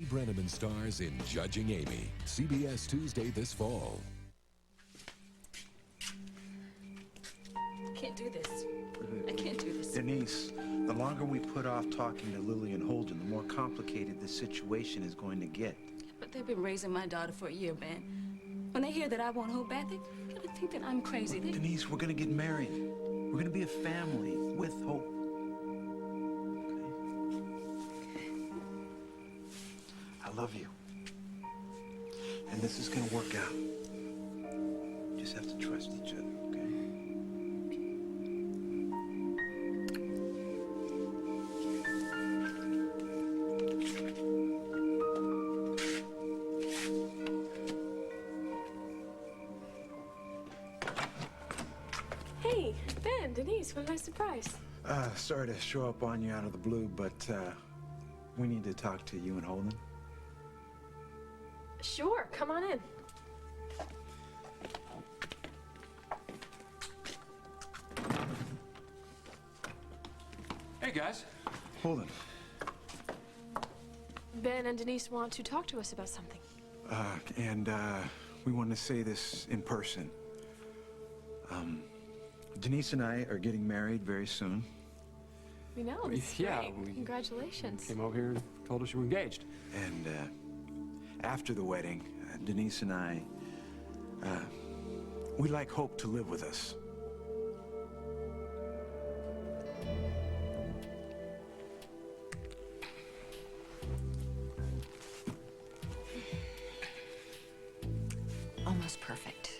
Brenneman stars in Judging Amy, CBS Tuesday this fall. I can't do this. I can't do this. Denise, the longer we put off talking to Lily and Holden, the more complicated the situation is going to get. But they've been raising my daughter for a year, man. When they hear that I won't hold back, they're gonna think that I'm crazy. Denise, we're gonna get married. We're gonna be a family with hope. I love you. And this is gonna work out. You just have to trust each other, okay? Hey, Ben, Denise, what a nice surprise. Sorry to show up on you out of the blue, but we need to talk to you and Holden. Sure, come on in. Hey, guys. Holden. Ben and Denise want to talk to us about something. We want to say this in person. Denise and I are getting married very soon. We know, it's Yeah, great. Congratulations. Came over here and told us you were engaged. And after the wedding, Denise and I, we'd like Hope to live with us. Almost perfect.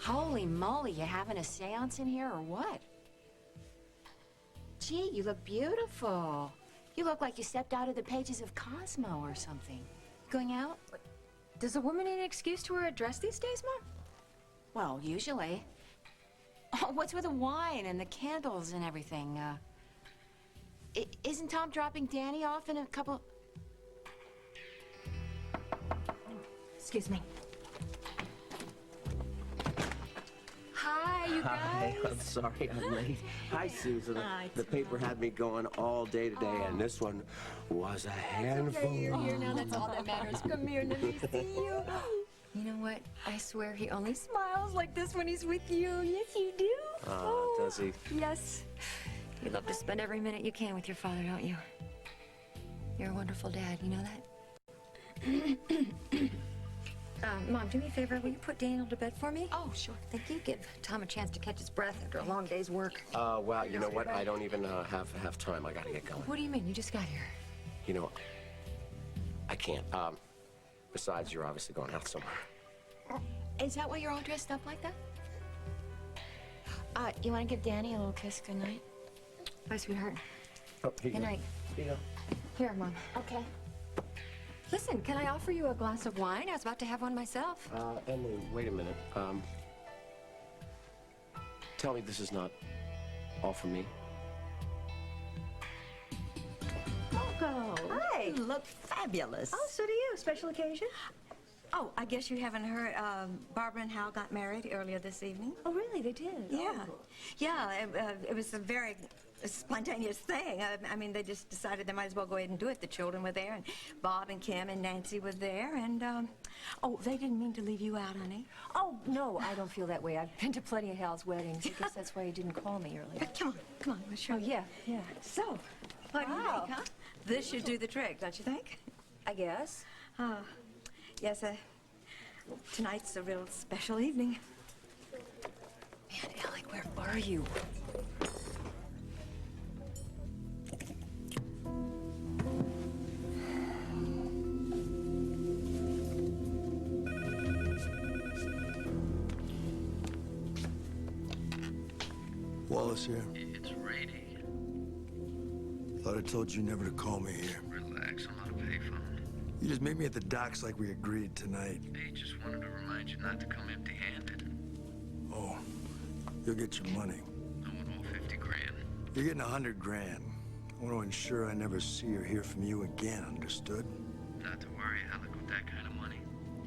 Holy moly, you having a seance in here or what? Gee, you look beautiful. You look like you stepped out of the pages of Cosmo or something. Going out? Does a woman need an excuse to wear a dress these days, Mom? Well, usually. Oh, what's with the wine and the candles and everything? Isn't Tom dropping Danny off in a couple... Excuse me. Hi, you guys. Hi, I'm sorry I'm late. Hi, Susan. Hi, The paper had me going all day today, and this one was a handful. Okay, you're here now. That's all that matters. Come here, let me see you. You know what? I swear he only smiles like this when he's with you. Yes, you do. Does he? Yes. You love to spend every minute you can with your father, don't you? You're a wonderful dad. You know that? Mom, do me a favor. Will you put Daniel to bed for me? Oh, sure. Thank you. Give Tom a chance to catch his breath after a long day's work. Well, you know what? I don't even have time. I gotta get going. What do you mean? You just got here. You know, I can't. Besides, you're obviously going out somewhere. Is that why you're all dressed up like that? You want to give Danny a little kiss goodnight? Bye, sweetheart. Oh, here you Good go. night. Here you go. Here, Mom. Okay. Listen, can I offer you a glass of wine? I was about to have one myself. Emily, wait a minute. Tell me this is not all for me. Coco. Hi. You look fabulous. Oh, so do you. Special occasion? Oh, I guess you haven't heard, Barbara and Hal got married earlier this evening. Oh, really? They did? Yeah. Oh. Yeah, it was a very spontaneous thing. I mean, they just decided they might as well go ahead and do it. The children were there, and Bob and Kim and Nancy were there, and, oh, they didn't mean to leave you out, honey. Oh, no, I don't feel that way. I've been to plenty of Hal's weddings. I guess that's why he didn't call me earlier. Come on, we'll show Oh, you. yeah. So, what do you think, huh? This should do the trick, don't you think? I guess. Oh, yes, tonight's a real special evening. Man, Alec, where are you? Wallace here. It's Rady. Thought I told you never to call me here. Relax, I'm on a payphone. You just meet me at the docks like we agreed tonight. Hey, just wanted to remind you not to come empty-handed. Oh, you'll get your money. I want all 50 grand. You're getting 100 grand. I want to ensure I never see or hear from you again, understood? Not to worry, Alec, with that kind of money,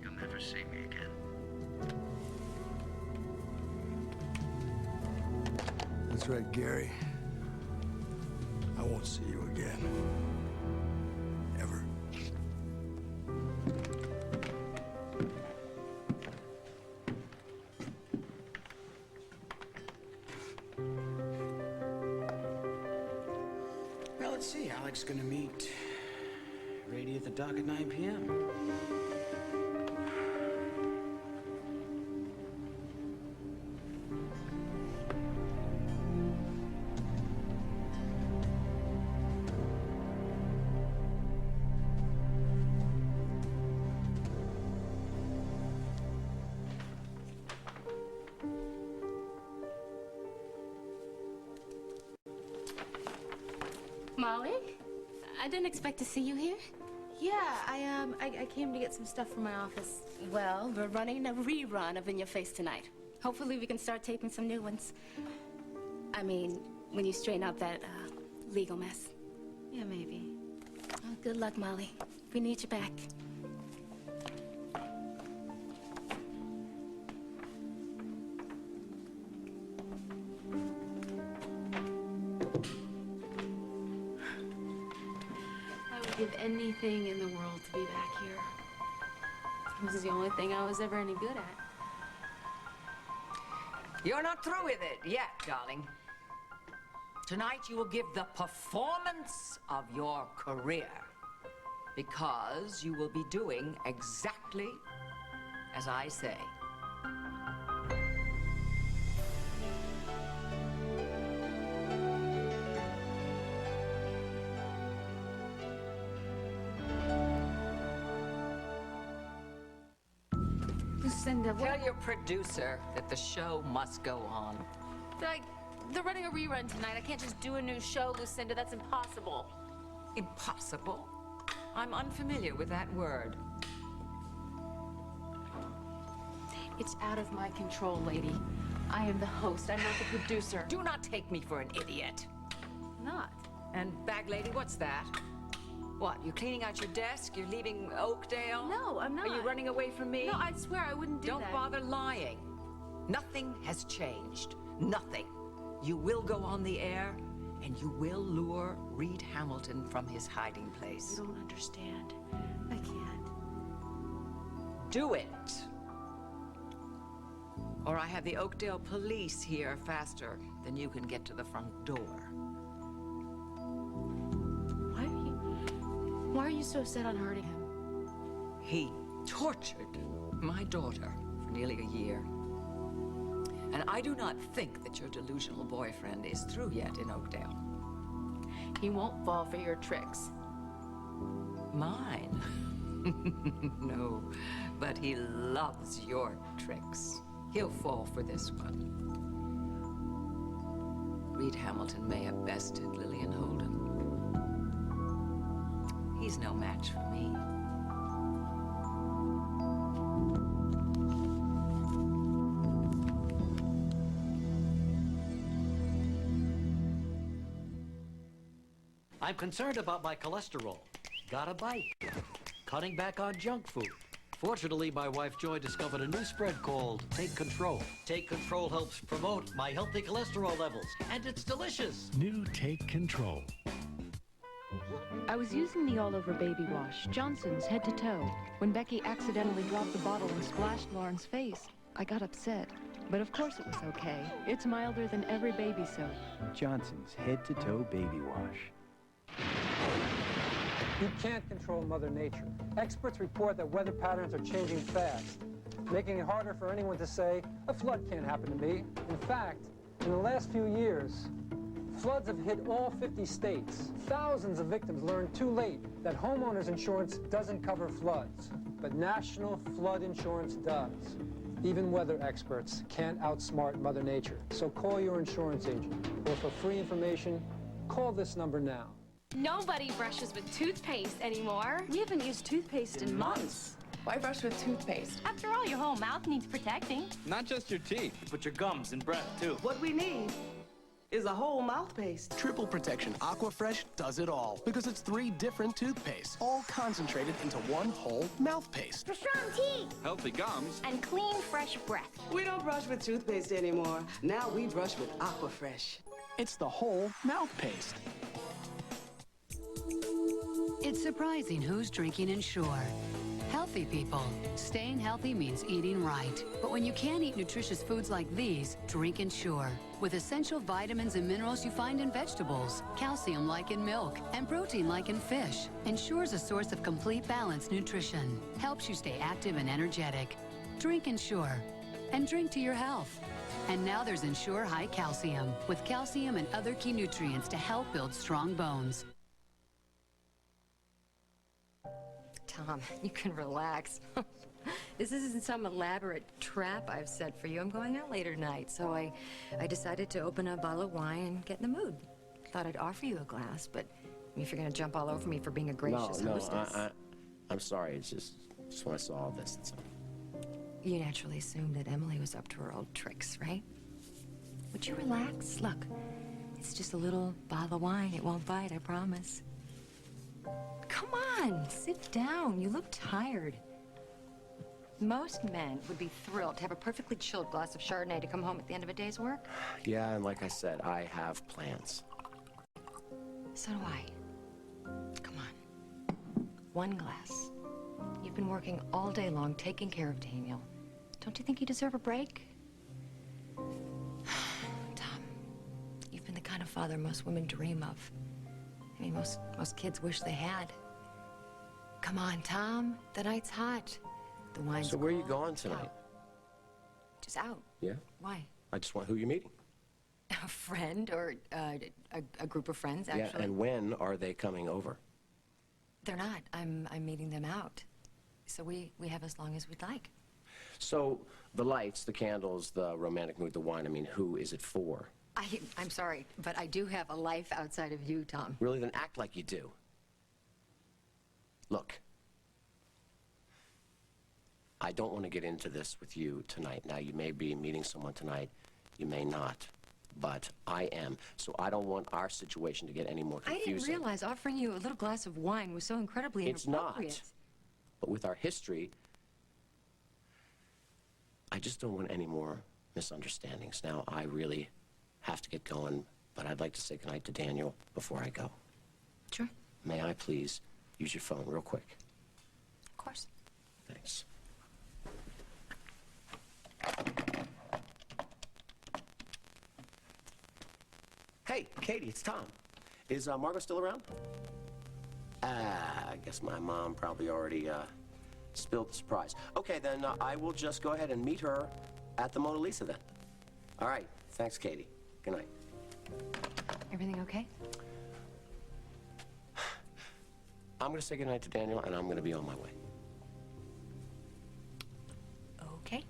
you'll never see me again. That's right, Gary. I won't see you again. Ever. Well, let's see. Alec's gonna meet Rady at the dock at 9 p.m. Molly? I didn't expect to see you here. Yeah, I came to get some stuff from my office. Well, we're running a rerun of In Your Face tonight. Hopefully we can start taping some new ones. I mean, when you straighten out that legal mess. Yeah, maybe. Oh, good luck, Molly. We need you back. I would give anything in the world to be back here. This is the only thing I was ever any good at. You're not through with it yet, darling. Tonight you will give the performance of your career, because you will be doing exactly as I say. Lucinda, Tell your producer that the show must go on. They're running a rerun tonight. I can't just do a new show, Lucinda. That's impossible. Impossible? I'm unfamiliar with that word. It's out of my control, lady. I am the host. I'm not the producer. Do not take me for an idiot. Not. And bag lady, what's that? What, you cleaning out your desk? You're leaving Oakdale? No, I'm not. Are you running away from me? No, I swear I wouldn't do that. Don't bother lying. Nothing has changed. Nothing. You will go on the air, and you will lure Reed Hamilton from his hiding place. You don't understand. I can't. Do it. Or I have the Oakdale police here faster than you can get to the front door. Why are you so set on hurting him? He tortured my daughter for nearly a year. And I do not think that your delusional boyfriend is through yet in Oakdale. He won't fall for your tricks. Mine? No, but he loves your tricks. He'll fall for this one. Reed Hamilton may have bested Lillian Holden. He's no match for me. I'm concerned about my cholesterol. Got a bite. Cutting back on junk food. Fortunately, my wife Joy discovered a new spread called Take Control. Take Control helps promote my healthy cholesterol levels, and it's delicious. New Take Control. I was using the all-over baby wash, Johnson's head to toe. When Becky accidentally dropped the bottle and splashed Lauren's face, I got upset. But of course it was okay. It's milder than every baby soap. Johnson's head-to-toe baby wash. You can't control Mother Nature. Experts report that weather patterns are changing fast, making it harder for anyone to say, a flood can't happen to me. In fact, in the last few years, floods have hit all 50 states. Thousands of victims learned too late that homeowners insurance doesn't cover floods, but National Flood Insurance does. Even weather experts can't outsmart Mother Nature. So call your insurance agent, or for free information, call this number now. Nobody brushes with toothpaste anymore. We haven't used toothpaste in months. Why brush with toothpaste? After all, your whole mouth needs protecting. Not just your teeth, but your gums and breath, too. What we need is a whole mouth paste. Triple Protection Aquafresh does it all because it's 3 different toothpastes, all concentrated into one whole mouth paste. For strong teeth. Healthy gums. And clean, fresh breath. We don't brush with toothpaste anymore. Now we brush with Aquafresh. It's the whole mouth paste. It's surprising who's drinking Ensure. Healthy people. Staying healthy means eating right. But when you can't eat nutritious foods like these, drink Ensure. With essential vitamins and minerals you find in vegetables, calcium like in milk, and protein like in fish. Ensure's a source of complete balanced nutrition. Helps you stay active and energetic. Drink Ensure. And drink to your health. And now there's Ensure High Calcium, with calcium and other key nutrients to help build strong bones. Tom, you can relax. This isn't some elaborate trap I've set for you. I'm going out later tonight, so I decided to open a bottle of wine and get in the mood. Thought I'd offer you a glass, but if you're gonna jump all over me for being a gracious hostess... I'm sorry. It's just when I saw all this. You naturally assumed that Emily was up to her old tricks, right? Would you relax? Look, it's just a little bottle of wine. It won't bite, I promise. Come on, sit down. You look tired. Most men would be thrilled to have a perfectly chilled glass of Chardonnay to come home at the end of a day's work. Yeah, and like I said, I have plans. So do I. Come on. One glass. You've been working all day long taking care of Daniel. Don't you think you deserve a break? Tom, you've been the kind of father most women dream of. I mean, most kids wish they had. Come on, Tom. The night's hot. The wine's So where are you cold. going tonight? Just out. Yeah? Why? I just want who you're meeting. A friend or a group of friends, actually. Yeah, and when are they coming over? They're not. I'm meeting them out. So we have as long as we'd like. So the lights, the candles, the romantic mood, the wine, I mean, who is it for? I'm sorry, but I do have a life outside of you, Tom. Really? Then act like you do. Look, I don't want to get into this with you tonight. Now, you may be meeting someone tonight, you may not, but I am. So I don't want our situation to get any more confusing. I didn't realize offering you a little glass of wine was so incredibly inappropriate. It's not. But with our history, I just don't want any more misunderstandings. Now, I really have to get going, but I'd like to say goodnight to Daniel before I go. Sure. May I please use your phone real quick? Of course. Thanks. Hey, Katie, it's Tom. Is Margot still around? I guess my mom probably already spilled the surprise. Okay, then I will just go ahead and meet her at the Mona Lisa then. All right, thanks, Katie. Good night. Everything okay? I'm going to say goodnight to Daniel, and I'm going to be on my way. Okay.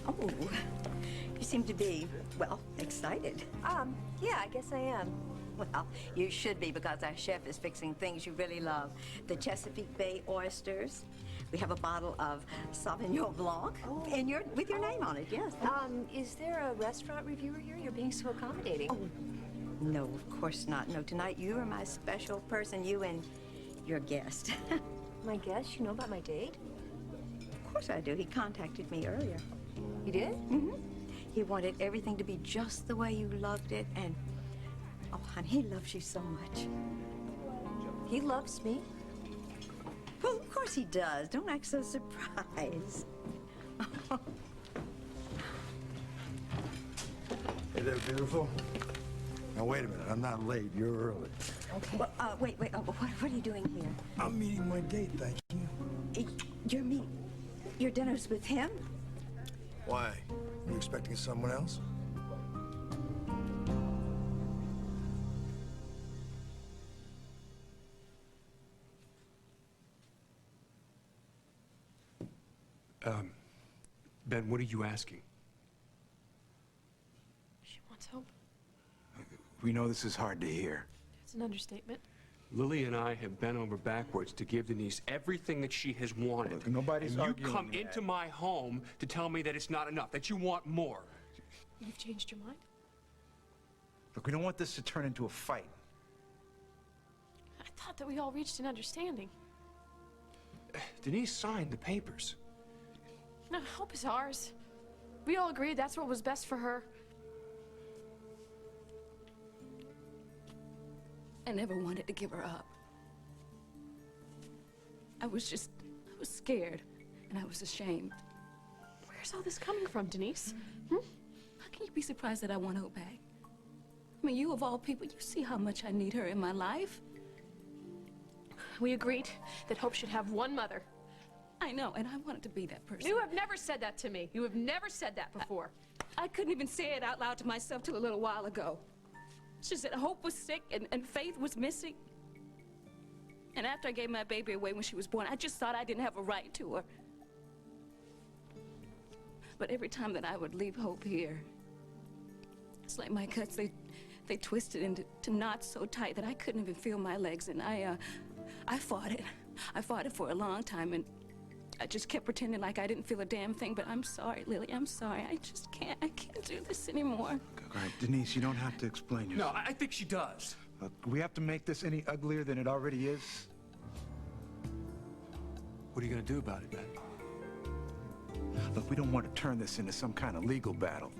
Oh, you seem to be, well, excited. Yeah, I guess I am. Well, you should be because our chef is fixing things you really love. The Chesapeake Bay oysters. We have a bottle of Sauvignon Blanc, and with your name on it, yes. Is there a restaurant reviewer here? You're being so accommodating. Oh, no, of course not. No, tonight you are my special person, you and your guest. My guest? You know about my date? Of course I do. He contacted me earlier. You did? Mm-hmm. He wanted everything to be just the way you loved it, and oh, honey, he loves you so much. He loves me. Well, of course he does. Don't act so surprised. Hey there, beautiful. Now, wait a minute. I'm not late. You're early. Okay. Well, wait. Oh, what are you doing here? I'm meeting my date, thank you. Your dinner's with him? Why? You expecting someone else? Ben, what are you asking? She wants help. We know this is hard to hear. an understatement. Lily and I have bent over backwards to give Denise everything that she has wanted. Look, nobody's and you arguing come that. into my home to tell me that it's not enough, that you want more. You've changed your mind? Look, we don't want this to turn into a fight. I thought that we all reached an understanding. Denise signed the papers. No, Hope is ours. We all agreed that's what was best for her. I never wanted to give her up. I was scared, and I was ashamed. Where's all this coming from, Denise? How can you be surprised that I want Hope back? I mean, you of all people, you see how much I need her in my life. We agreed that Hope should have one mother. I know, and I wanted to be that person. You have never said that to me. You have never said that before. I couldn't even say it out loud to myself till a little while ago. She said Hope was sick and Faith was missing. And after I gave my baby away when she was born, I just thought I didn't have a right to her. But every time that I would leave Hope here, it's like my guts, they twisted into knots so tight that I couldn't even feel my legs. And I fought it. I fought it for a long time, and I just kept pretending like I didn't feel a damn thing. But I'm sorry, Lily, I'm sorry. I can't do this anymore. All right, Denise, you don't have to explain yourself. No, I think she does. Look, we have to make this any uglier than it already is. What are you going to do about it, Ben? Look, we don't want to turn this into some kind of legal battle.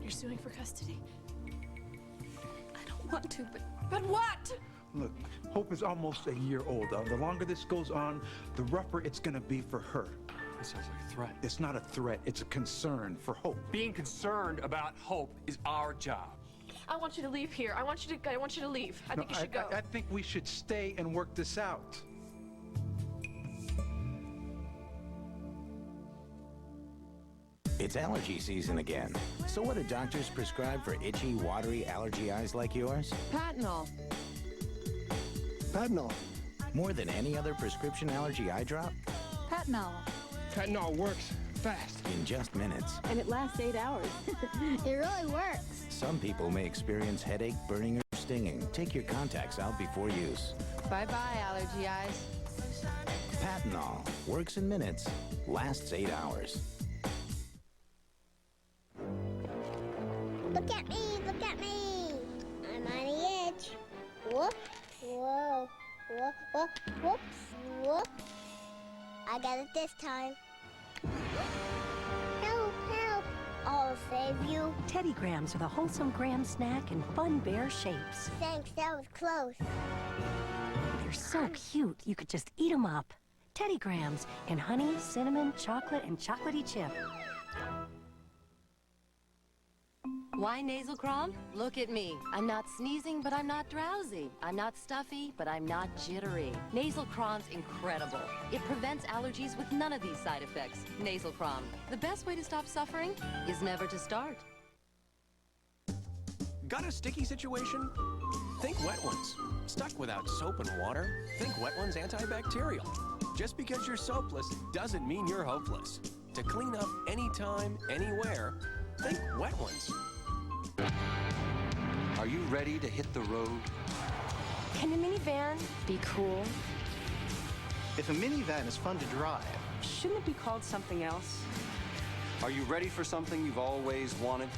You're suing for custody? I don't want to, But what? Look, Hope is almost a year old. The longer this goes on, the rougher it's gonna be for her. That sounds like a threat. It's not a threat, it's a concern for Hope. Being concerned about Hope is our job. I want you to leave here. I want you to leave. I think you should go. I think we should stay and work this out. It's allergy season again. So what do doctors prescribe for itchy, watery allergy eyes like yours? Patinol. Patinol. More than any other prescription allergy eye drop? Patinol. Patinol works fast. In just minutes. And it lasts 8 hours. It really works. Some people may experience headache, burning, or stinging. Take your contacts out before use. Bye-bye, allergy eyes. Patinol. Works in minutes. Lasts 8 hours. Look at me, look at me. I'm on the edge. Whoop, whoa, whoop, whoop, whoops, whoop. I got it this time. Help, help. I'll save you. Teddy Grahams are the wholesome graham snack in fun bear shapes. Thanks, that was close. They're so cute, you could just eat them up. Teddy Grahams in honey, cinnamon, chocolate, and chocolatey chip. Why nasal crom? Look at me. I'm not sneezing, but I'm not drowsy. I'm not stuffy, but I'm not jittery. Nasal crom's incredible. It prevents allergies with none of these side effects. Nasal crom. The best way to stop suffering is never to start. Got a sticky situation? Think Wet Ones. Stuck without soap and water? Think Wet Ones antibacterial. Just because you're soapless doesn't mean you're hopeless. To clean up anytime, anywhere, think Wet Ones. Are you ready to hit the road? Can a minivan be cool? If a minivan is fun to drive, Shouldn't it be called something else? are you ready for something you've always wanted?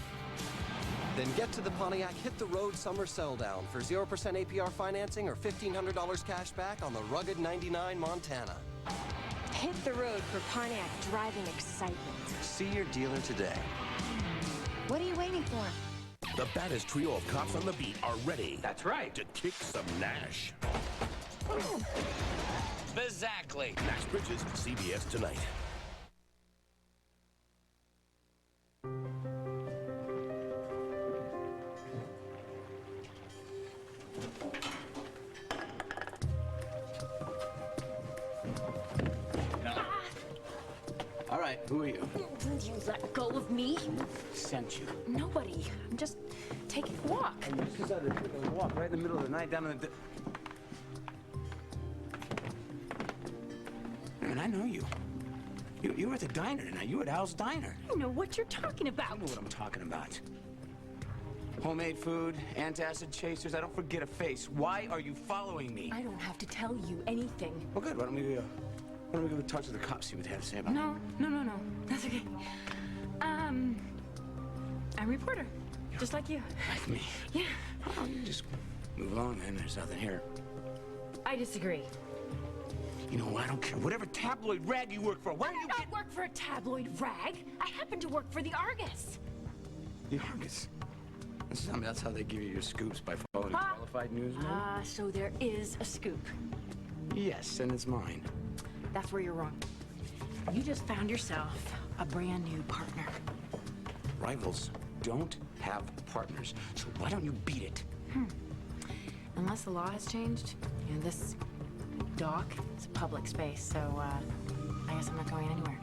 Then get to the Pontiac Hit the Road Summer Sell Down for 0% APR financing or $1,500 cash back on the rugged 99 Montana. Hit the road for Pontiac driving excitement. See your dealer today. What are you waiting for? The baddest trio of cops on the beat are ready. That's right. To kick some Nash. Exactly. Nash Bridges, CBS Tonight. All right, who are you? You let go of me? Sent you. Nobody. I'm just taking a walk. And you just decided to take a walk right in the middle of the night down in the... Man, I know you. You were at the diner tonight. You were at Al's diner. I know what you're talking I about. know what I'm talking about. Homemade food, antacid chasers. I don't forget a face. Why are you following me? I don't have to tell you anything. Well, good. Why don't we go talk to the cops, see what they have to say about it? No. That's okay. I'm a reporter, just like you. Like me? Yeah. Oh, you just move along, then. There's nothing here. I disagree. You know, I don't care. Whatever tabloid rag you work for, why do you I don't work for a tabloid rag. I happen to work for the Argus. The Argus? That's how they give you your scoops, by following qualified newsmen? So there is a scoop. Yes, and it's mine. That's where you're wrong. You just found yourself a brand new partner. Rivals don't have partners, so why don't you beat it? Unless the law has changed, and this dock is a public space, so I guess I'm not going anywhere.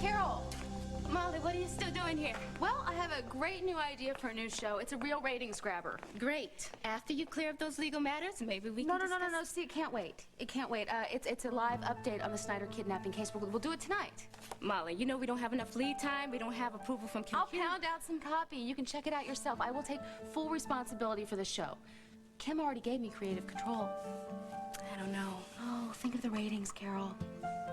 Carol! Molly, what are you still doing here? Well, I have a great new idea for a new show. It's a real ratings grabber. Great. After you clear up those legal matters, maybe we can No. See, it can't wait. It can't wait. It's a live update on the Snyder kidnapping case. We'll do it tonight. Molly, you know we don't have enough lead time. We don't have approval from Kim. I'll pound out some copy. You can check it out yourself. I will take full responsibility for the show. Kim already gave me creative control. I don't know. Oh, think of the ratings, Carol.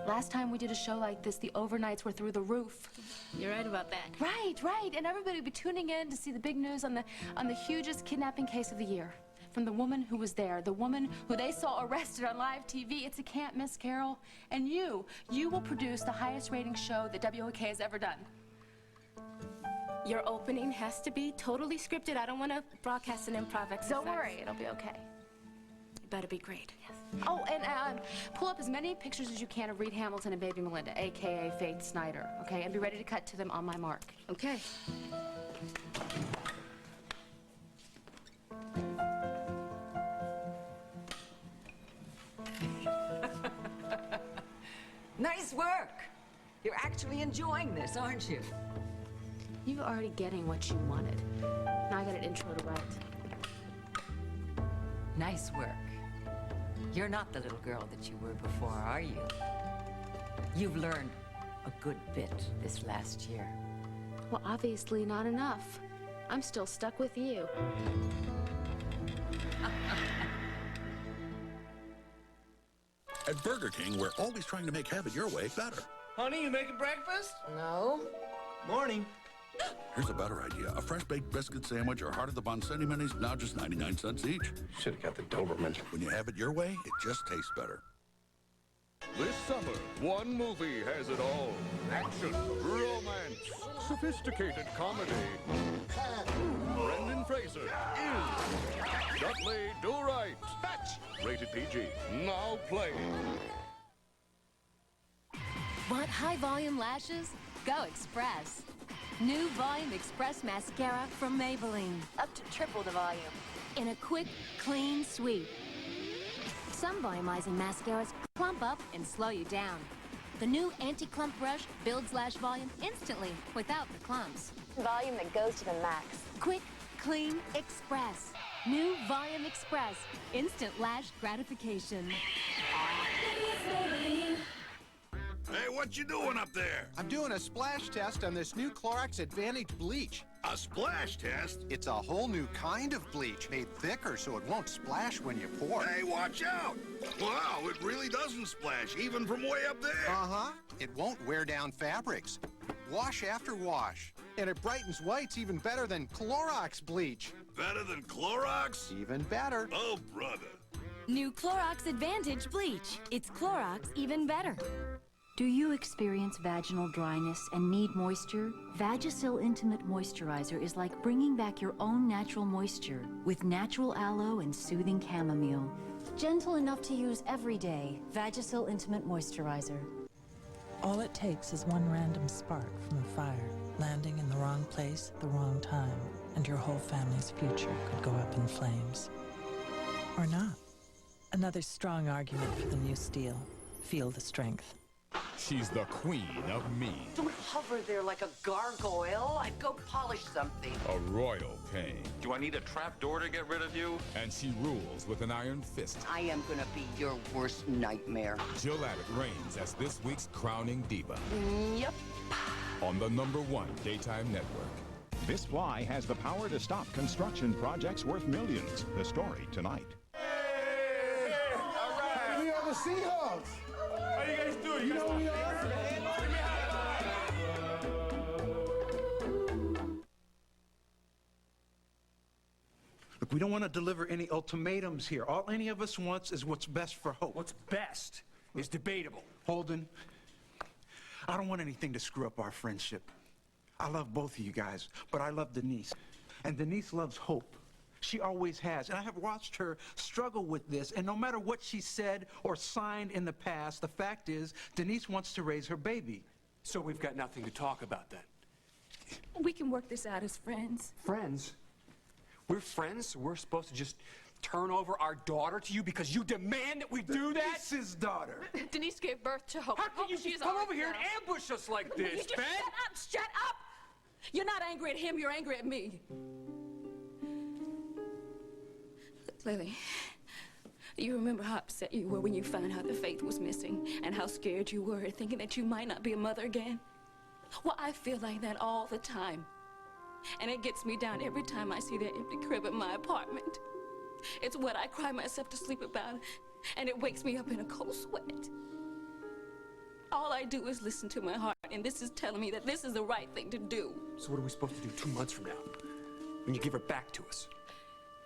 Last time we did a show like this, the overnights were through the roof. You're right about that. Right. And everybody would be tuning in to see the big news on the hugest kidnapping case of the year. From the woman who was there, the woman who they saw arrested on live TV. It's a can't miss, Carol. And you will produce the highest rating show that WOK has ever done. Your opening has to be totally scripted. I don't want to broadcast an improv exercise. Don't worry, it'll be okay. It better be great. Yes. Oh, and pull up as many pictures as you can of Reed Hamilton and Baby Melinda, a.k.a. Faith Snyder, okay? And be ready to cut to them on my mark. Okay. Nice work. You're actually enjoying this, aren't you? You're already getting what you wanted. Now I got an intro to write. Nice work. You're not the little girl that you were before, are you? You've learned a good bit this last year. Well, obviously not enough. I'm still stuck with you. At Burger King, we're always trying to make have it your way better. Honey, you making breakfast? No. Morning. Here's a better idea. A fresh-baked biscuit sandwich or heart of the bun Sunny Minis, now just 99 cents each. Should have got the Doberman. When you have it your way, it just tastes better. This summer, one movie has it all. Action, romance, sophisticated comedy. Brendan Fraser is Dudley Do Right. Fetch! Rated PG. Now playing. Want high-volume lashes? Go Express. New Volume Express Mascara from Maybelline. Up to triple the volume. In a quick, clean sweep. Some volumizing mascaras clump up and slow you down. The new anti-clump brush builds lash volume instantly without the clumps. Volume that goes to the max. Quick, clean, express. New Volume Express. Instant lash gratification. Hey, what you doing up there? I'm doing a splash test on this new Clorox Advantage bleach. A splash test? It's a whole new kind of bleach, made thicker so it won't splash when you pour. Hey, watch out! Wow, it really doesn't splash, even from way up there. Uh-huh. It won't wear down fabrics. Wash after wash. And it brightens whites even better than Clorox bleach. Better than Clorox? Even better. Oh, brother. New Clorox Advantage bleach. It's Clorox even better. Do you experience vaginal dryness and need moisture? Vagisil Intimate Moisturizer is like bringing back your own natural moisture with natural aloe and soothing chamomile. Gentle enough to use every day. Vagisil Intimate Moisturizer. All it takes is one random spark from a fire, landing in the wrong place at the wrong time, and your whole family's future could go up in flames. Or not. Another strong argument for the new steel. Feel the strength. She's the queen of mean. Don't hover there like a gargoyle. I'd go polish something. A royal pain. Do I need a trap door to get rid of you? And she rules with an iron fist. I am gonna be your worst nightmare. Jill Abbott reigns as this week's crowning diva. Yep. On the #1 daytime network. This fly has the power to stop construction projects worth millions. The story tonight. We are the Seahawks. How you guys doing? You know who we are? Look, we don't want to deliver any ultimatums here. All any of us wants is what's best for Hope. What's best is debatable. Holden, I don't want anything to screw up our friendship. I love both of you guys, but I love Denise. And Denise loves Hope. She always has. And I have watched her struggle with this. And no matter what she said or signed in the past, the fact is, Denise wants to raise her baby. So we've got nothing to talk about then. We can work this out as friends. Friends? We're friends, so we're supposed to just turn over our daughter to you because you demand that we do that? Denise's daughter. Denise gave birth to Hope. How can you just come over here and ambush us like You this, just Ben? shut up! You're not angry at him, you're angry at me. Lily, you remember how upset you were when you found out that Faith was missing and how scared you were, thinking that you might not be a mother again? Well, I feel like that all the time. And it gets me down every time I see that empty crib in my apartment. It's what I cry myself to sleep about, and it wakes me up in a cold sweat. All I do is listen to my heart, and this is telling me that this is the right thing to do. So what are we supposed to do 2 months from now, when you give her back to us?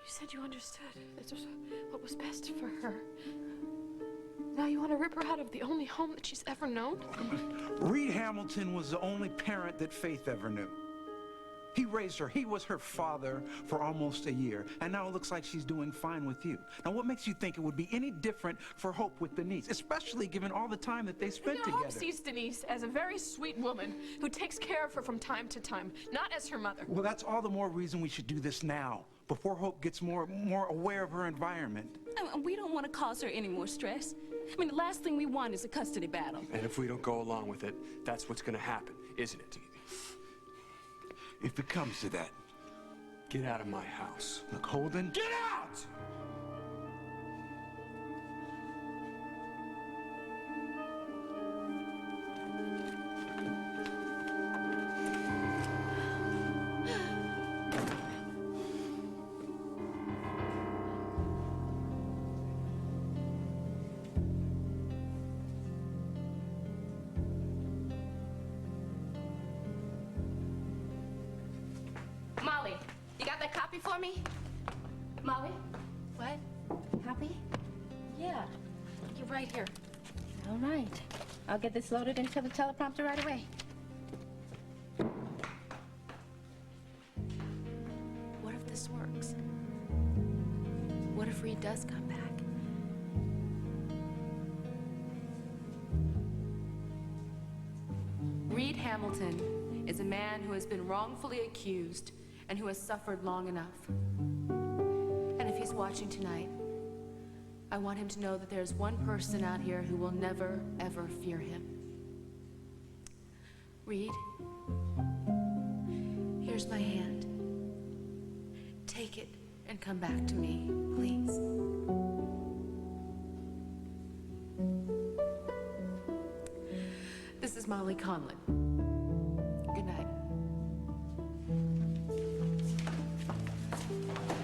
You said you understood. This was what was best for her. Now you want to rip her out of the only home that she's ever known? Reed Hamilton was the only parent that Faith ever knew. He raised her. He was her father for almost a year. And now it looks like she's doing fine with you. Now, what makes you think it would be any different for Hope with Denise, especially given all the time that they spent together? Hope sees Denise as a very sweet woman who takes care of her from time to time, not as her mother. Well, that's all the more reason we should do this now, before Hope gets more aware of her environment. And we don't want to cause her any more stress. I mean, the last thing we want is a custody battle. And if we don't go along with it, that's what's going to happen, isn't it? If it comes to that. Get out of my house. Look, Holden. Get out! Molly, you got that copy for me? Molly? What? Copy? Yeah, you're right here. All right. I'll get this loaded into the teleprompter right away. What if this works? What if Reed does come back? Reed Hamilton is a man who has been wrongfully accused and who has suffered long enough. And if he's watching tonight, I want him to know that there's one person out here who will never, ever fear him. Reed, here's my hand. Take it and come back to me, please. This is Molly Conlon. Good night.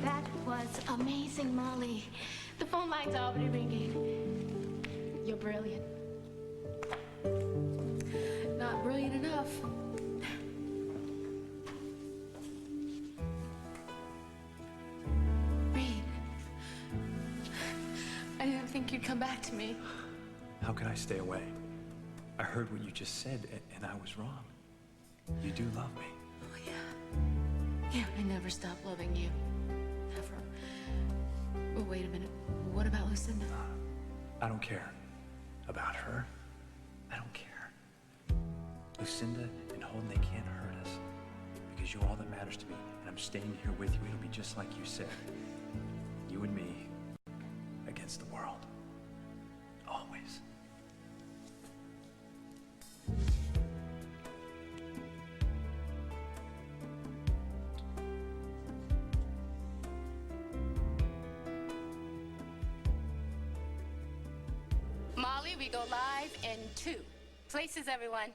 That was amazing, Molly. The phone line's already ringing. You're brilliant. Not brilliant enough. Reed, I didn't think you'd come back to me. How could I stay away? I heard what you just said, and I was wrong. You do love me. Oh, yeah. Yeah, I never stopped loving you. Never. Oh, wait a minute. What about Lucinda? I don't care about her. I don't care. Lucinda and Holden, they can't hurt us because you're all that matters to me, and I'm staying here with you. It'll be just like you said. You and me against the world. Always. we go live in 2. Places, everyone.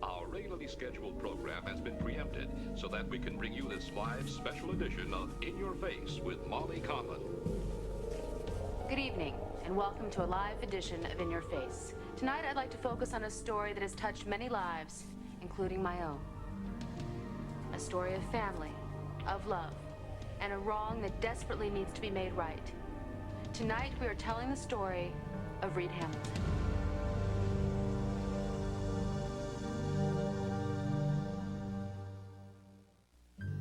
Our regularly scheduled program has been preempted so that we can bring you this live special edition of In Your Face with Molly Conlon. Good evening, and welcome to a live edition of In Your Face. Tonight, I'd like to focus on a story that has touched many lives, including my own. A story of family, of love, and a wrong that desperately needs to be made right. Tonight, we are telling the story of Reed Hamilton.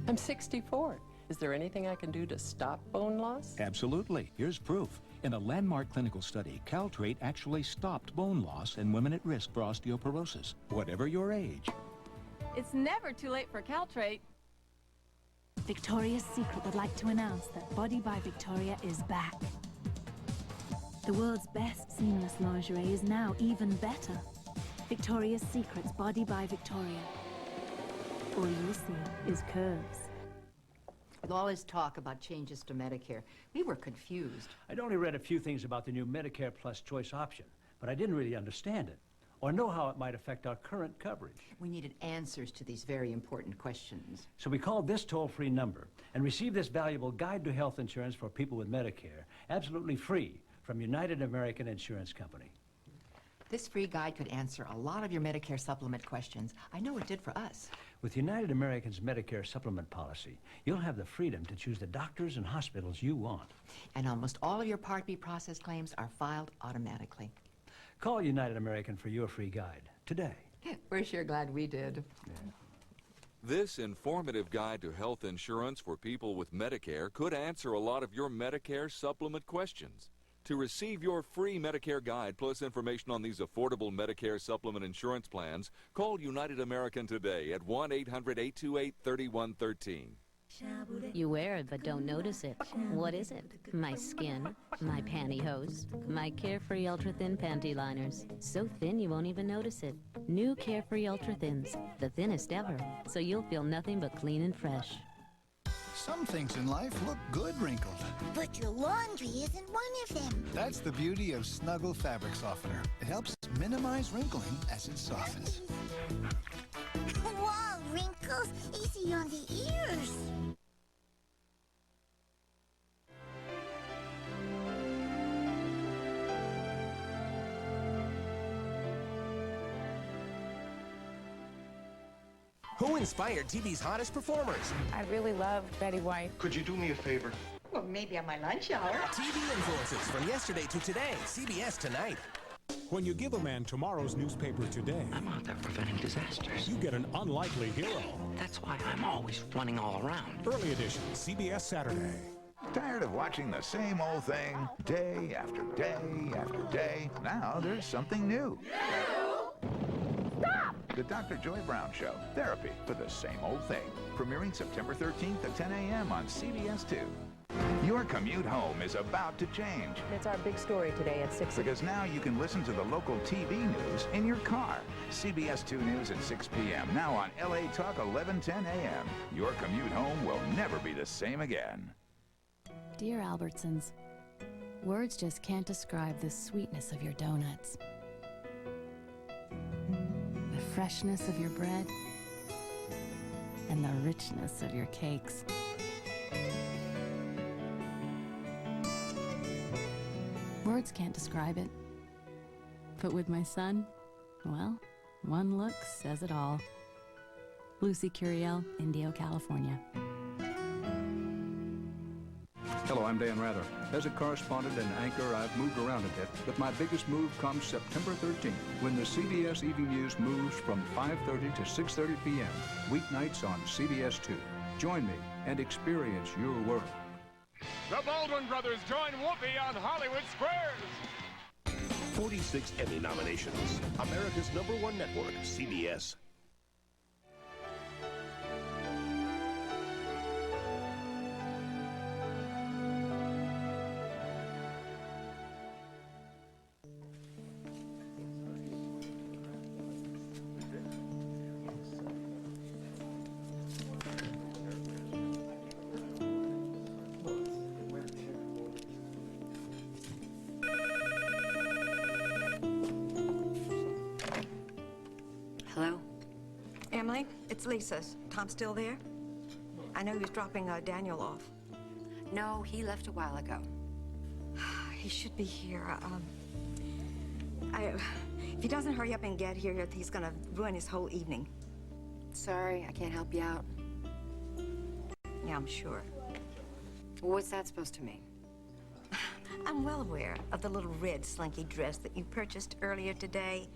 I'm 64. Is there anything I can do to stop bone loss? Absolutely. Here's proof. In a landmark clinical study, Caltrate actually stopped bone loss in women at risk for osteoporosis, whatever your age. It's never too late for Caltrate. Victoria's Secret would like to announce that Body by Victoria is back. The world's best seamless lingerie is now even better. Victoria's Secret's Body by Victoria. All you'll see is curves. With all this talk about changes to Medicare, we were confused. I'd only read a few things about the new Medicare Plus choice option, but I didn't really understand it or know how it might affect our current coverage. We needed answers to these very important questions. So we called this toll-free number and received this valuable guide to health insurance for people with Medicare, absolutely free, from United American Insurance Company. This free guide could answer a lot of your Medicare supplement questions. I know it did for us. With United American's Medicare supplement policy, you'll have the freedom to choose the doctors and hospitals you want. And almost all of your Part B process claims are filed automatically. Call United American for your free guide today. We're sure glad we did. This informative guide to health insurance for people with Medicare could answer a lot of your Medicare supplement questions. To receive your free Medicare guide plus information on these affordable Medicare supplement insurance plans, call United American today at 1-800-828-3113. You wear it but don't notice it. What is it? My skin, my pantyhose, my Carefree Ultra Thin Panty Liners. So thin you won't even notice it. New Carefree Ultra Thins, the thinnest ever, so you'll feel nothing but clean and fresh. Some things in life look good wrinkled. But your laundry isn't one of them. That's the beauty of Snuggle Fabric Softener. It helps minimize wrinkling as it softens. Wow, wrinkles! Easy on the ears. Who inspired TV's hottest performers? I really loved Betty White. Could you do me a favor? Well, maybe on my lunch hour. TV influences from yesterday to today. CBS Tonight. When you give a man tomorrow's newspaper today, I'm out there preventing disasters. you get an unlikely hero. That's why I'm always running all around. Early edition, CBS Saturday. Tired of watching the same old thing day after day after day? Now there's something new. Stop! The Dr. Joy Brown Show, therapy for the same old thing. Premiering September 13th at 10 a.m. on CBS 2. Your commute home is about to change. It's our big story today at 6. Because now you can listen to the local TV news in your car. CBS 2 News at 6 p.m. Now on LA Talk 11:10 a.m. Your commute home will never be the same again. Dear Albertsons, words just can't describe the sweetness of your donuts. The freshness of your bread. And the richness of your cakes. Words can't describe it. But with my son, well, one look says it all. Lucy Curiel, Indio, California. Hello, I'm Dan Rather. As a correspondent and anchor, I've moved around a bit, but my biggest move comes September 13th, when the CBS Evening News moves from 5:30 to 6:30 p.m., weeknights on CBS 2. Join me and experience your world. The Baldwin brothers join Whoopi on Hollywood Squares. 46 Emmy nominations. America's #1 network, CBS. It's Lisa. Is Tom still there? I know he was dropping Daniel off. No, he left a while ago. He should be here. If he doesn't hurry up and get here, he's gonna ruin his whole evening. Sorry, I can't help you out. Yeah, I'm sure. What's that supposed to mean? I'm well aware of the little red slinky dress that you purchased earlier today,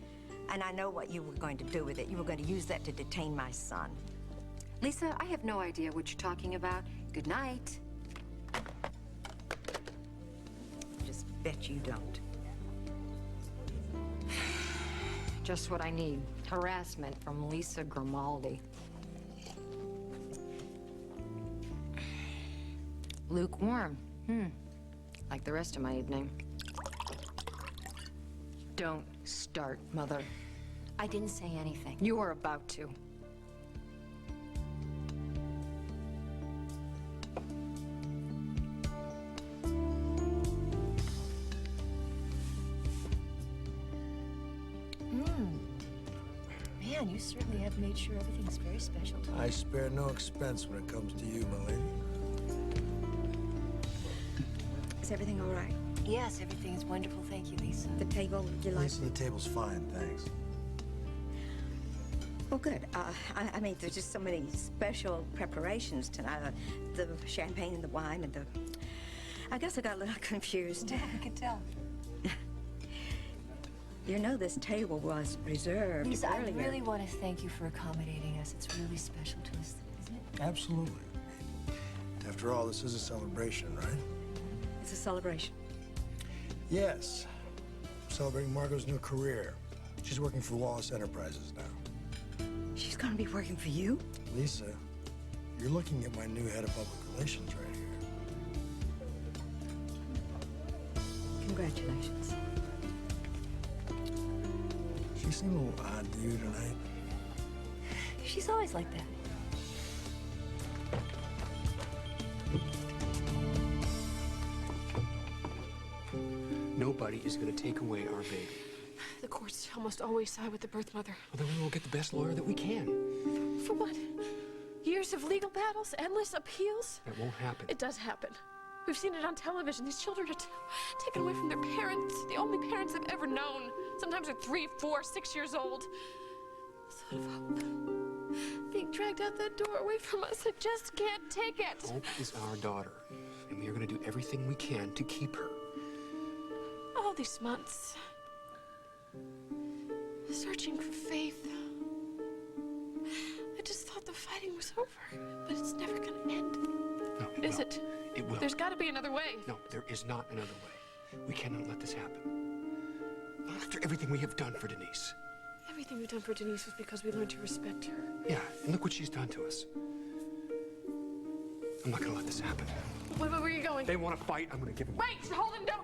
and I know what you were going to do with it. You were going to use that to detain my son. Lisa, I have no idea what you're talking about. Good night. Just bet you don't. Just what I need. Harassment from Lisa Grimaldi. Lukewarm. Like the rest of my evening. Don't start, Mother. I didn't say anything. You are about to. Man, you certainly have made sure everything's very special to you. I spare no expense when it comes to you, my lady. Is everything all right? Yes, everything is wonderful. Thank you, Lisa. The table, you like? Lisa, the table's fine, thanks. Well, good. I mean, there's just so many special preparations tonight. The champagne and the wine and the... I guess I got a little confused. Yeah, I can tell. You know this table was reserved Lisa, earlier. I really want to thank you for accommodating us. It's really special to us, isn't it? Absolutely. After all, this is a celebration, right? It's a celebration. Yes. Celebrating Margot's new career. She's working for Wallace Enterprises now. She's gonna be working for you? Lisa, you're looking at my new head of public relations right here. Congratulations. She seemed a little odd to you tonight. She's always like that. Nobody is going to take away our baby. The courts almost always side with the birth mother. Well, then we will get the best lawyer that we can. For what? Years of legal battles, endless appeals? That won't happen. It does happen. We've seen it on television. These children are taken away from their parents, the only parents they've ever known. Sometimes they're 3, 4, 6 years old. The thought of hope being dragged out that door away from us, I just can't take it. Hope is our daughter, and we are going to do everything we can to keep her. All these months, searching for faith. I just thought the fighting was over, but it's never gonna end. No, Is it? It will. There's gotta be another way. No, there is not another way. We cannot let this happen. Not after everything we have done for Denise. Everything we've done for Denise was because we learned to respect her. Yeah, and look what she's done to us. I'm not gonna let this happen. Where are you going? They want to fight, I'm gonna give them. Wait! Hold him, don't!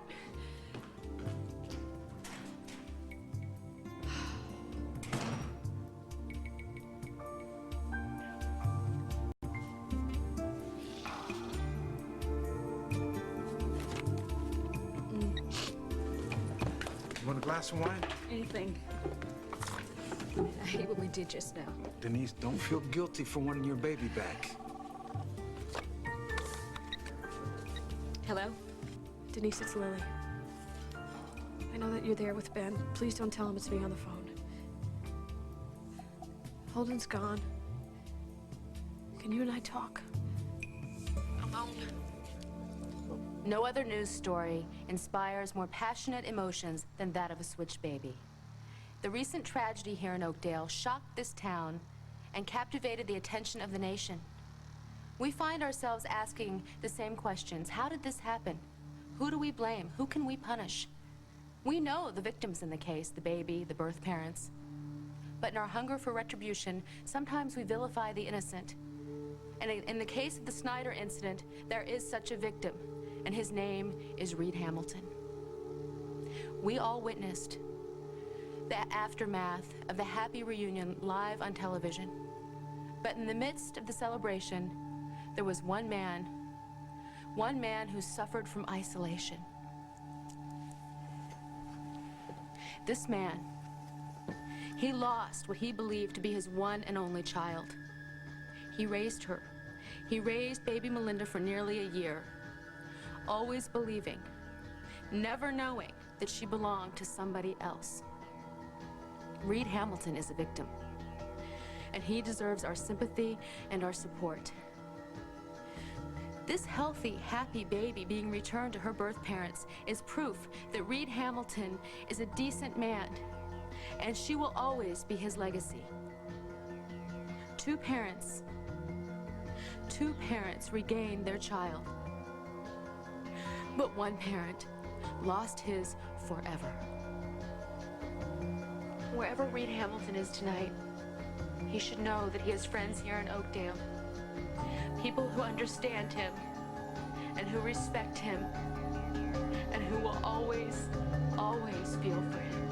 You want a glass of wine? Anything. I hate what we did just now. Denise, don't feel guilty for wanting your baby back. Hello? Denise, it's Lily. I know that you're there with Ben. Please don't tell him it's me on the phone. Holden's gone. Can you and I talk? Alone. No other news story inspires more passionate emotions than that of a switch baby. The recent tragedy here in Oakdale shocked this town and captivated the attention of the nation. We find ourselves asking the same questions. How did this happen? Who do we blame? Who can we punish? We know the victims in the case, the baby, the birth parents. But in our hunger for retribution, sometimes we vilify the innocent. And in the case of the Snyder incident, there is such a victim, and his name is Reed Hamilton. We all witnessed the aftermath of the happy reunion live on television. But in the midst of the celebration, there was one man who suffered from isolation. He lost what he believed to be his one and only child. He raised her. He raised baby Melinda for nearly a year, always believing, never knowing that she belonged to somebody else. Reed Hamilton is a victim, and he deserves our sympathy and our support. This healthy, happy baby being returned to her birth parents is proof that Reed Hamilton is a decent man, and she will always be his legacy. Two parents regained their child, but one parent lost his forever. Wherever Reed Hamilton is tonight, he should know that he has friends here in Oakdale. People who understand him and who respect him and who will always, always feel for him.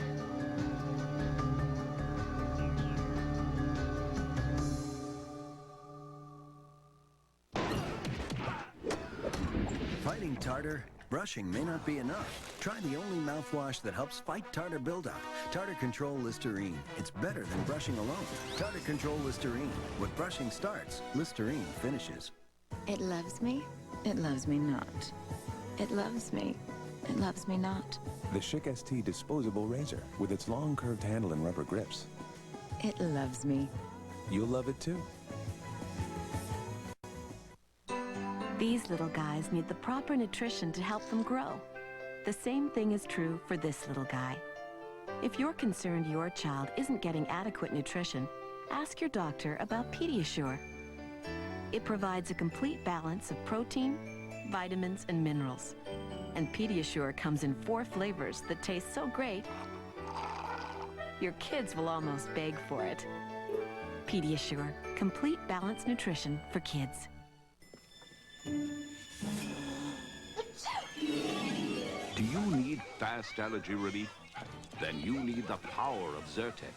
Fighting tartar? Brushing may not be enough. Try the only mouthwash that helps fight tartar buildup. Tartar Control Listerine. It's better than brushing alone. Tartar Control Listerine. What brushing starts, Listerine finishes. It loves me. It loves me not. It loves me. It loves me not. The Schick ST disposable razor with its long curved handle and rubber grips. It loves me. You'll love it too. These little guys need the proper nutrition to help them grow. The same thing is true for this little guy. If you're concerned your child isn't getting adequate nutrition, ask your doctor about Pediasure. It provides a complete balance of protein, vitamins, and minerals. And Pediasure comes in 4 flavors that taste so great, your kids will almost beg for it. Pediasure, complete balanced nutrition for kids. Do you need fast allergy relief? Then you need the power of Zyrtec.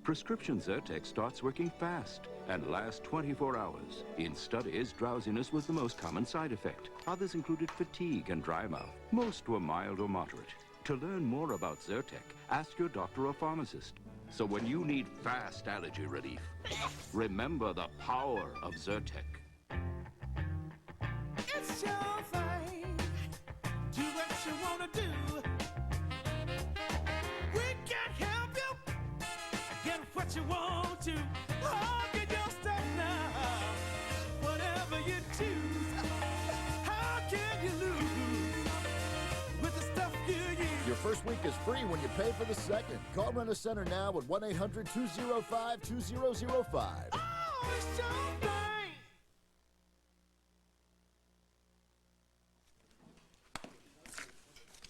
Prescription Zyrtec starts working fast and lasts 24 hours. In studies, drowsiness was the most common side effect. Others included fatigue and dry mouth. Most were mild or moderate. To learn more about Zyrtec, ask your doctor or pharmacist. So when you need fast allergy relief, remember the power of Zyrtec. It's your thing. Do what you want to do. We can help you get what you want to. Oh, get your stuff now. Whatever you choose, how can you lose with the stuff you use? Your first week is free when you pay for the second. Call Rent-A-Center now at 1-800-205-2005. Oh, it's your thing.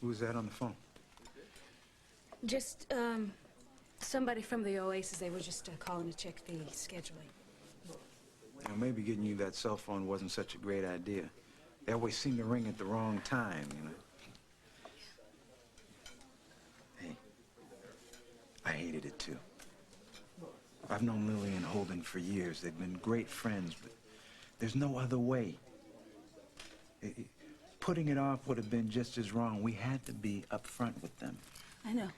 Who's that on the phone? Just, somebody from the Oasis. They were just calling to check the scheduling. Well, maybe getting you that cell phone wasn't such a great idea. They always seem to ring at the wrong time, you know. Hey, I hated it too. I've known Lily and Holden for years. They've been great friends, but there's no other way. Putting it off would have been just as wrong. We had to be upfront with them. I know,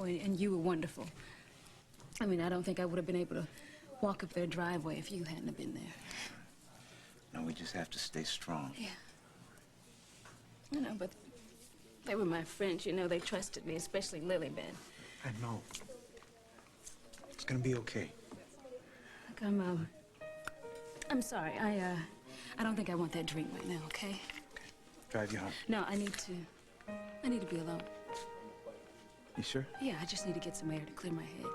and you were wonderful. I mean, I don't think I would have been able to walk up their driveway if you hadn't have been there. No, we just have to stay strong. Yeah. I know, but they were my friends, you know. They trusted me, especially Lily, Ben. I know. It's gonna be okay. Look, I'm sorry. I don't think I want that drink right now, okay? Drive you home. No, I need to be alone. You sure? Yeah, I just need to get some air to clear my head.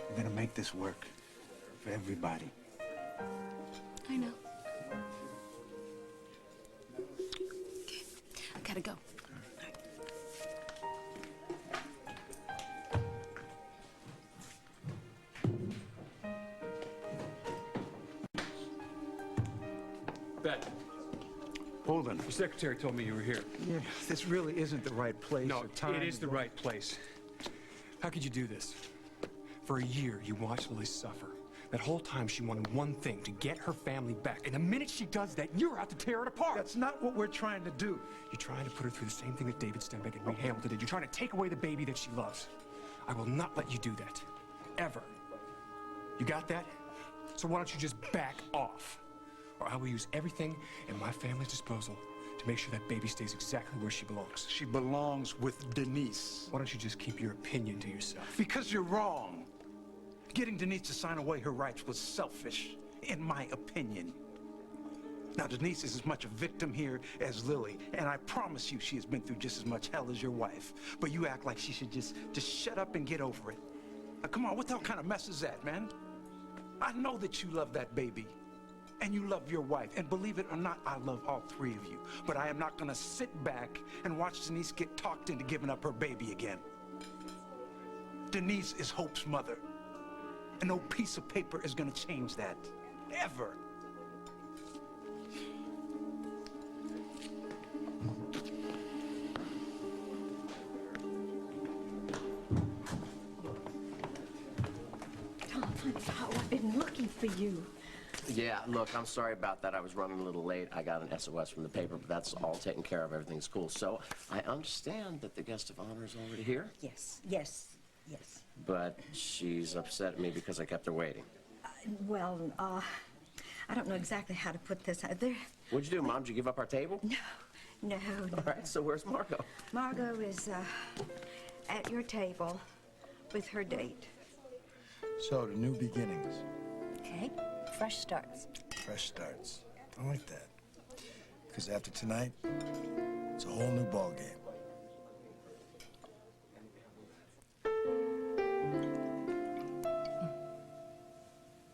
We're gonna make this work for everybody. I know. Okay, I gotta go. Ben. Holden. The secretary told me you were here. Yeah, this really isn't the right place No, or time. it is the right place. How could you do this? For a year, you watched Lily suffer. That whole time she wanted one thing, to get her family back. And the minute she does that, you're out to tear it apart. That's not what we're trying to do. You're trying to put her through the same thing that David Stenbeck and Reed Hamilton did. You're trying to take away the baby that she loves. I will not let you do that. Ever. You got that? So why don't you just back off? Or I will use everything at my family's disposal to make sure that baby stays exactly where she belongs. She belongs with Denise. Why don't you just keep your opinion to yourself? Because you're wrong. Getting Denise to sign away her rights was selfish, in my opinion. Now, Denise is as much a victim here as Lily, and I promise you she has been through just as much hell as your wife. But you act like she should just shut up and get over it. Now, come on, what the hell kind of mess is that, man? I know that you love that baby, and you love your wife, and believe it or not, I love all three of you. But I am not gonna sit back and watch Denise get talked into giving up her baby again. Denise is Hope's mother. And no piece of paper is gonna change that. Ever. Tom, I've been looking for you. Yeah, look, I'm sorry about that. I was running a little late. I got an SOS from the paper, but that's all taken care of. Everything's cool. So I understand that the guest of honor is already here. Yes. But she's upset at me because I kept her waiting. I don't know exactly how to put this out there. What'd you do, Mom? Did you give up our table? No. All right, so where's Margot? Margot is at your table with her date. So, to new beginnings. Okay, fresh starts. Fresh starts. I like that. Because after tonight, it's a whole new ball game.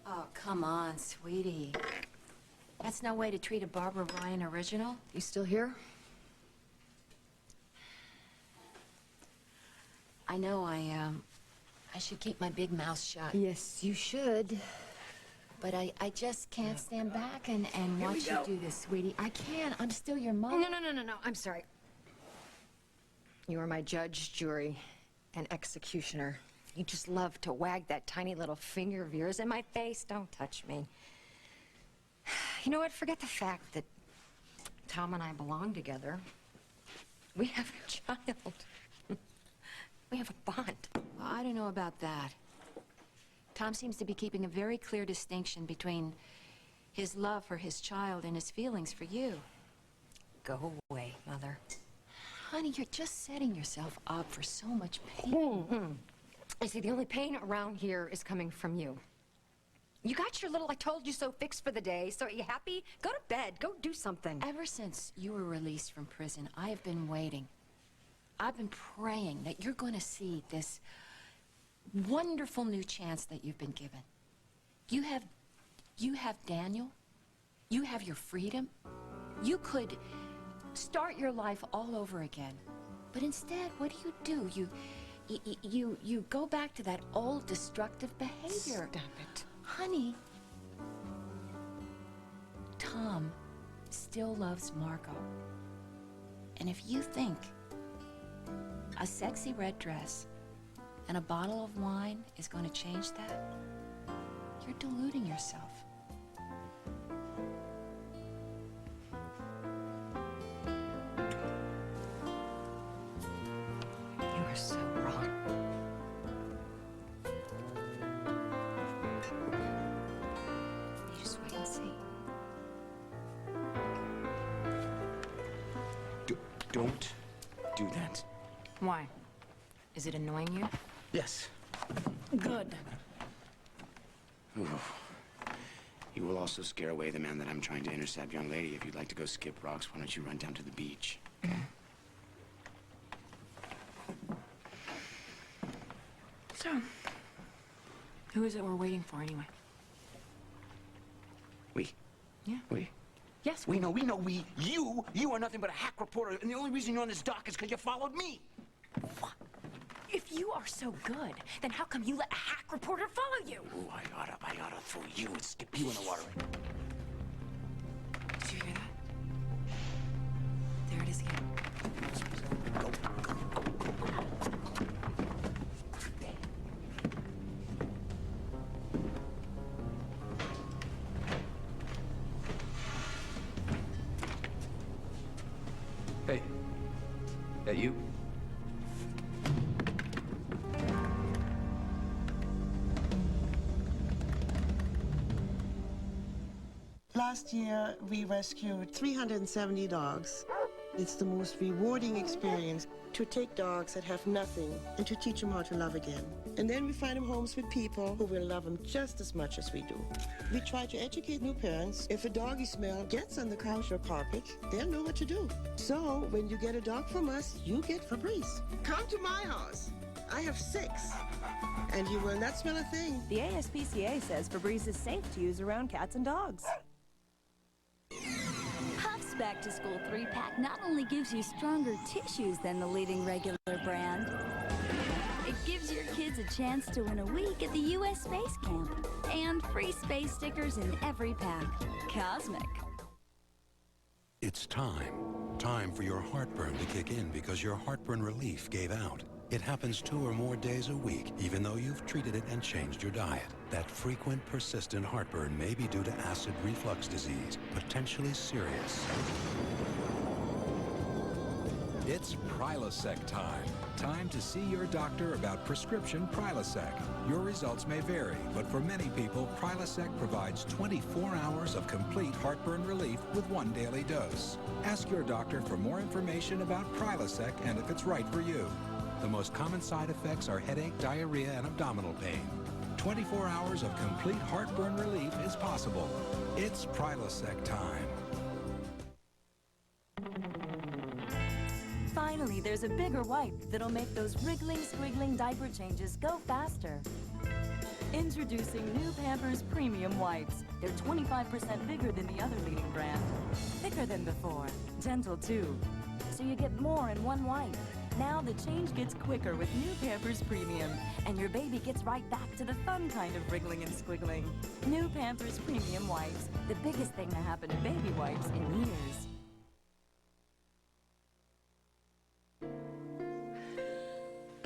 Oh, come on, sweetie. That's no way to treat a Barbara Ryan original. You still here? I know I should keep my big mouth shut. Yes, you should. But I just can't stand back and watch you do this, sweetie. I can't. I'm still your mother. No. I'm sorry. You are my judge, jury, and executioner. You just love to wag that tiny little finger of yours in my face. Don't touch me. You know what? Forget the fact that Tom and I belong together. We have a child. We have a bond. Well, I don't know about that. Tom seems to be keeping a very clear distinction between his love for his child and his feelings for you. Go away, Mother. Honey, you're just setting yourself up for so much pain. I see, the only pain around here is coming from you. You got your little I told you so fix for the day, so are you happy? Go to bed. Go do something. Ever since you were released from prison, I have been waiting. I've been praying that you're going to see this wonderful new chance that you've been given. You have Daniel. You have your freedom. You could start your life all over again. But instead, what do? You go back to that old destructive behavior. Stop it. Honey, Tom still loves Margot. And if you think a sexy red dress and a bottle of wine is going to change that, you're deluding yourself. You are so wrong. You just wait and see. Don't do that. Why? Is it annoying you? Yes. Good. Ooh. You will also scare away the man that I'm trying to intercept. Young lady, if you'd like to go skip rocks, why don't you run down to the beach? Okay? So, who is it we're waiting for anyway? We. Yeah. We. Yes, we know, you are nothing but a hack reporter, and the only reason you're on this dock is because you followed me. What? If you are so good, then how come you let a hack reporter follow you? Ooh, I oughta throw you and skip you in the water. Did you hear that? There it is again. Hey. That you? Last year, we rescued 370 dogs. It's the most rewarding experience to take dogs that have nothing and to teach them how to love again. And then we find them homes with people who will love them just as much as we do. We try to educate new parents. If a doggy smell gets on the couch or carpet, they'll know what to do. So when you get a dog from us, you get Fabrice. Come to my house. I have 6. And you will not smell a thing. The ASPCA says Febreze is safe to use around cats and dogs. Puff's Back to School 3-pack not only gives you stronger tissues than the leading regular brand, it gives your kids a chance to win a week at the U.S. Space Camp. And free space stickers in every pack. Cosmic. It's time. Time for your heartburn to kick in because your heartburn relief gave out. It happens 2 or more days a week, even though you've treated it and changed your diet. That frequent, persistent heartburn may be due to acid reflux disease, potentially serious. It's Prilosec time. Time to see your doctor about prescription Prilosec. Your results may vary, but for many people, Prilosec provides 24 hours of complete heartburn relief with 1 daily dose. Ask your doctor for more information about Prilosec and if it's right for you. The most common side effects are headache, diarrhea, and abdominal pain. 24 hours of complete heartburn relief is possible. It's Prilosec time. Finally, there's a bigger wipe that'll make those wriggling, squiggling diaper changes go faster. Introducing new Pampers Premium Wipes. They're 25% bigger than the other leading brand. Thicker than before. Gentle, too. So you get more in one wipe. Now the change gets quicker with new Pampers Premium, and your baby gets right back to the fun kind of wriggling and squiggling. New Pampers Premium Wipes, the biggest thing to happen to baby wipes in years.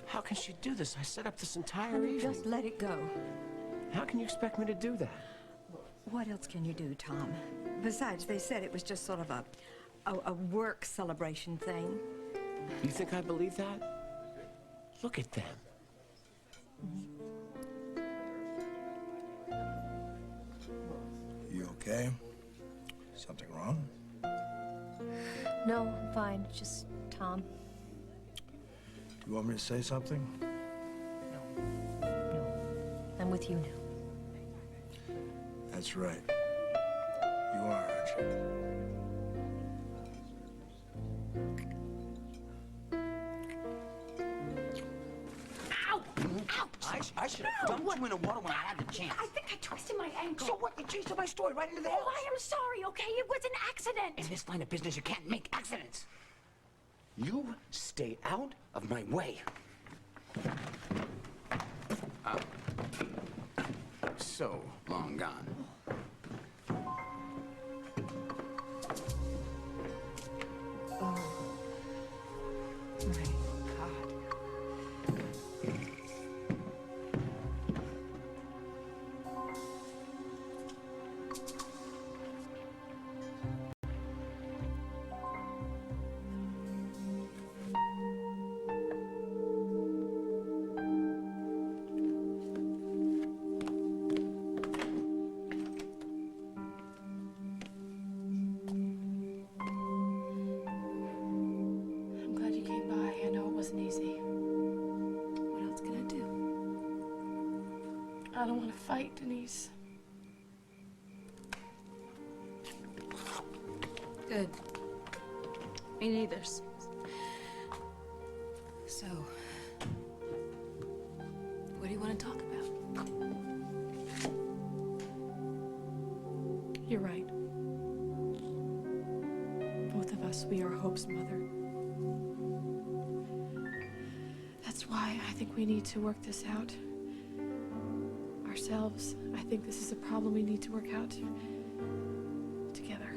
How can she do this? I set up this entire evening. Just let it go. How can you expect me to do that? What else can you do, Tom? Besides, they said it was just sort of a work celebration thing. You think I believe that? Look at them. You okay? Something wrong? No, I'm fine. Just Tom. Do you want me to say something? I'm with you now. That's right. You are, aren't you? I should have dumped you in the water when I had the chance. I think I twisted my ankle. So what? You changed my story right into the house. Oh, I am sorry, okay? It was an accident. In this line of business, you can't make accidents. You stay out of my way. So long gone. I don't want to fight, Denise. Good. Me neither. So, what do you want to talk about? You're right. Both of us, we are Hope's mother. That's why I think we need to work this out ourselves. I think this is a problem we need to work out together.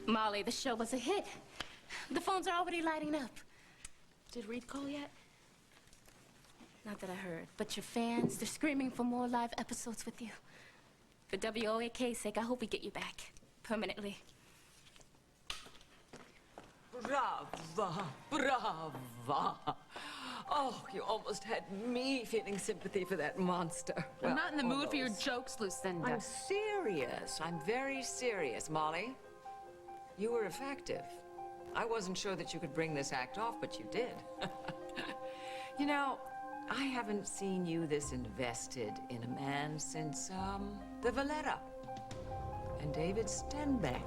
Molly, the show was a hit. The phones are already lighting up. Did Reed call yet? Not that I heard. But your fans, they're screaming for more live episodes with you. For WOAK's sake, I hope we get you back. permanently. Brava, brava. Oh, you almost had me feeling sympathy for that monster. I'm not in the mood for your jokes, Lucinda. I'm serious. I'm very serious, Molly. You were effective. I wasn't sure that you could bring this act off, but you did. You know, I haven't seen you this invested in a man since, the Valletta and David Stenbeck.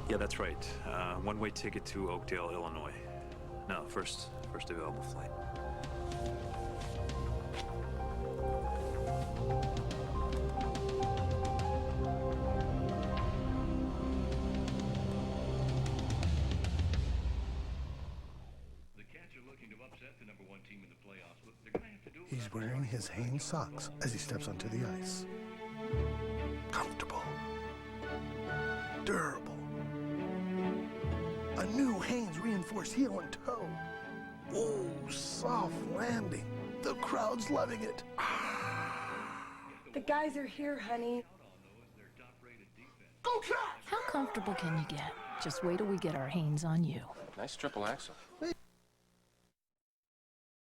Yeah, that's right. One-way ticket to Oakdale, Illinois. No, first available flight. He's wearing his Hanes socks as he steps onto the ice. Comfortable. Durable. A new Hanes reinforced heel and toe. Oh, soft landing. The crowd's loving it. The guys are here, honey. Go Cats! How comfortable can you get? Just wait till we get our hands on you. Nice triple axel.